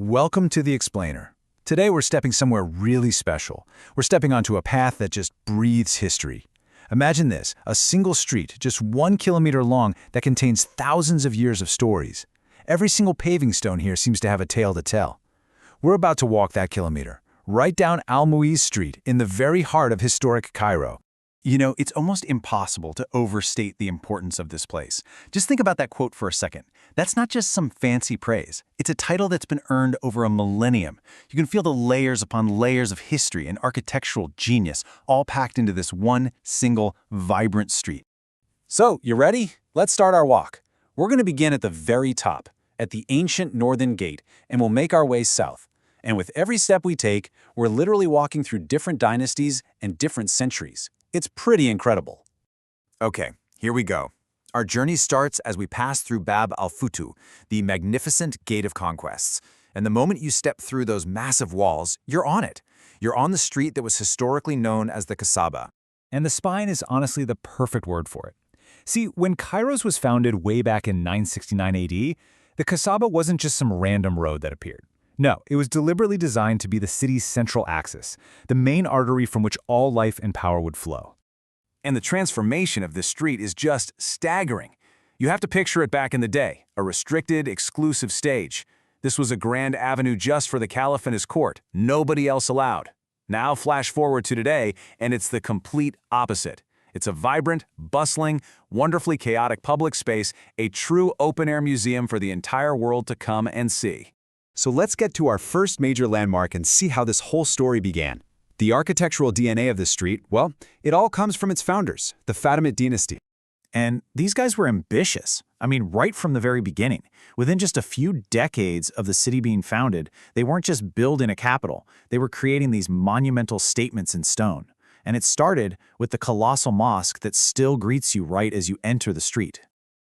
Welcome to The Explainer. Today we're stepping somewhere really special. We're stepping onto a path that just breathes history. Imagine this, a single street, just 1 kilometer long, that contains thousands of years of stories. Every single paving stone here seems to have a tale to tell. We're about to walk that kilometer, right down Al-Muizz Street in the very heart of historic Cairo. You know, it's almost impossible to overstate the importance of this place. Just think about that quote for a second. That's not just some fancy praise. It's a title that's been earned over a millennium. You can feel the layers upon layers of history and architectural genius all packed into this one single vibrant street. So, you ready? Let's start our walk. We're going to begin at the very top, at the ancient northern gate, and we'll make our way south. And with every step we take, we're literally walking through different dynasties and different centuries. It's pretty incredible. Okay, here we go. Our journey starts as we pass through Bab al-Futuh, the magnificent Gate of Conquests. And the moment you step through those massive walls, you're on it. You're on the street that was historically known as the Kasaba. And the spine is honestly the perfect word for it. See, when Kairos was founded way back in 969 AD, the Kasaba wasn't just some random road that appeared. No, it was deliberately designed to be the city's central axis, the main artery from which all life and power would flow. And the transformation of this street is just staggering. You have to picture it back in the day, a restricted, exclusive stage. This was a grand avenue just for the caliph and his court, nobody else allowed. Now flash forward to today, and it's the complete opposite. It's a vibrant, bustling, wonderfully chaotic public space, a true open-air museum for the entire world to come and see. So let's get to our first major landmark and see how this whole story began. The architectural DNA of this street, well, it all comes from its founders, the Fatimid dynasty. And these guys were ambitious. I mean, right from the very beginning. Within just a few decades of the city being founded, they weren't just building a capital. They were creating these monumental statements in stone. And it started with the colossal mosque that still greets you right as you enter the street.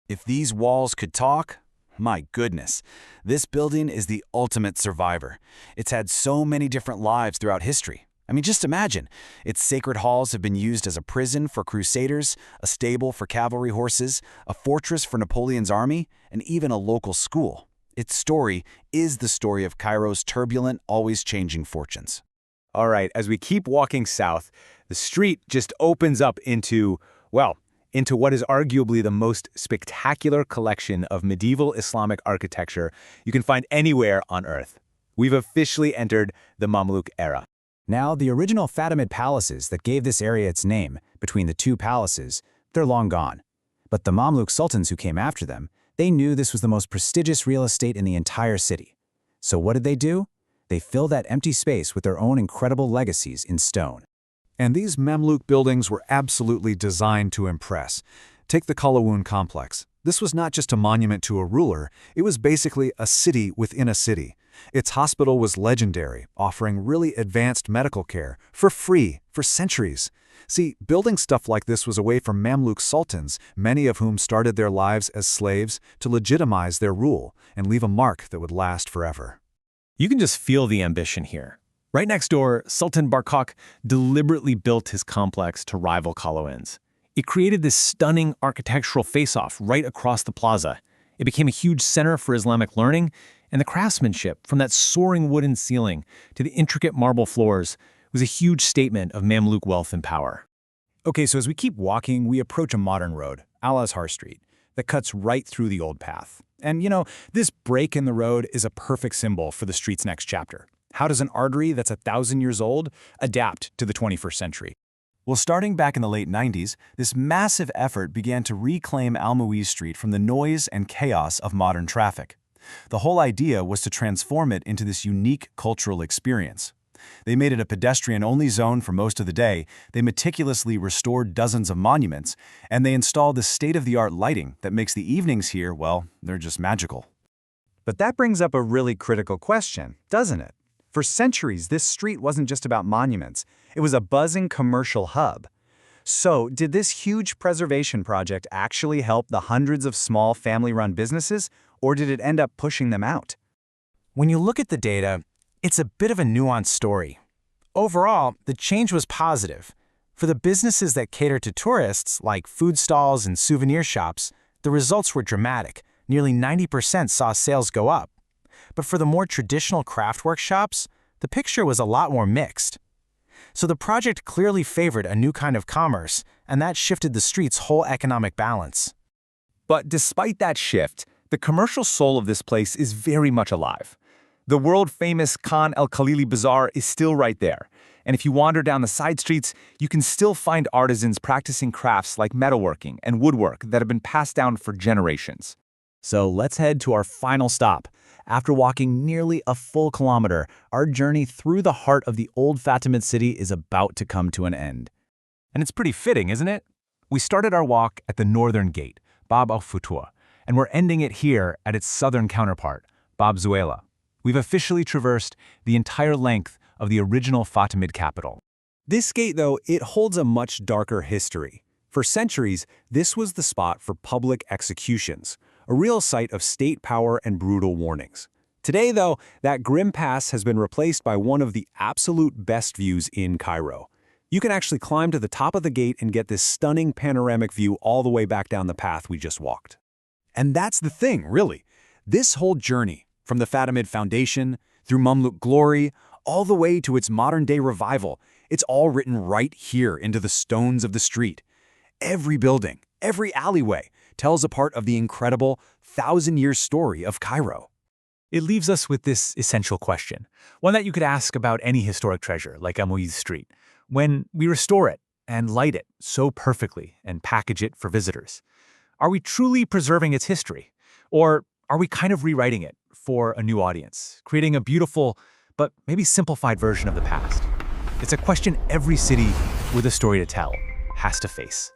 If these walls could talk, my goodness, this building is the ultimate survivor. It's had so many different lives throughout history. I mean, just imagine. Its sacred halls have been used as a prison for crusaders, a stable for cavalry horses, a fortress for Napoleon's army, and even a local school. Its story is the story of Cairo's turbulent, always changing fortunes. All right, as we keep walking south, the street just opens up into what is arguably the most spectacular collection of medieval Islamic architecture you can find anywhere on Earth. We've officially entered the Mamluk era. Now, the original Fatimid palaces that gave this area its name, between the two palaces, they're long gone. But the Mamluk sultans who came after them, they knew this was the most prestigious real estate in the entire city. So what did they do? They filled that empty space with their own incredible legacies in stone. And these Mamluk buildings were absolutely designed to impress. Take the Qalawun Complex. This was not just a monument to a ruler, it was basically a city within a city. Its hospital was legendary, offering really advanced medical care, for free, for centuries. See, building stuff like this was a way for Mamluk sultans, many of whom started their lives as slaves, to legitimize their rule and leave a mark that would last forever. You can just feel the ambition here. Right next door, Sultan Barkok deliberately built his complex to rival Qalawun's. It created this stunning architectural face-off right across the plaza. It became a huge center for Islamic learning, and the craftsmanship, from that soaring wooden ceiling to the intricate marble floors, was a huge statement of Mamluk wealth and power. Okay, so as we keep walking, we approach a modern road, Al-Azhar Street, that cuts right through the old path. And you know, this break in the road is a perfect symbol for the street's next chapter. How does an artery that's 1,000 years old adapt to the 21st century? Well, starting back in the late 90s, this massive effort began to reclaim Al-Muizz Street from the noise and chaos of modern traffic. The whole idea was to transform it into this unique cultural experience. They made it a pedestrian-only zone for most of the day, they meticulously restored dozens of monuments, and they installed this state-of-the-art lighting that makes the evenings here, well, they're just magical. But that brings up a really critical question, doesn't it? For centuries, this street wasn't just about monuments. It was a buzzing commercial hub. So, did this huge preservation project actually help the hundreds of small family-run businesses, or did it end up pushing them out? When you look at the data, it's a bit of a nuanced story. Overall, the change was positive. For the businesses that cater to tourists, like food stalls and souvenir shops, the results were dramatic. Nearly 90% saw sales go up. But for the more traditional craft workshops, the picture was a lot more mixed. So the project clearly favored a new kind of commerce, and that shifted the street's whole economic balance. But despite that shift, the commercial soul of this place is very much alive. The world-famous Khan el-Khalili Bazaar is still right there, and if you wander down the side streets, you can still find artisans practicing crafts like metalworking and woodwork that have been passed down for generations. So let's head to our final stop. After walking nearly a full kilometer, our journey through the heart of the old Fatimid city is about to come to an end. And it's pretty fitting, isn't it? We started our walk at the northern gate, Bab al-Futuh, and we're ending it here at its southern counterpart, Bab Zuweila. We've officially traversed the entire length of the original Fatimid capital. This gate, though, it holds a much darker history. For centuries, this was the spot for public executions, a real site of state power and brutal warnings. Today, though, that grim past has been replaced by one of the absolute best views in Cairo. You can actually climb to the top of the gate and get this stunning panoramic view all the way back down the path we just walked. And that's the thing, really. This whole journey, from the Fatimid foundation, through Mamluk glory, all the way to its modern-day revival, it's all written right here into the stones of the street. Every building, every alleyway, tells a part of the incredible 1,000-year story of Cairo. It leaves us with this essential question, one that you could ask about any historic treasure like Al-Muizz Street. When we restore it and light it so perfectly and package it for visitors, are we truly preserving its history? Or are we kind of rewriting it for a new audience, creating a beautiful but maybe simplified version of the past? It's a question every city with a story to tell has to face.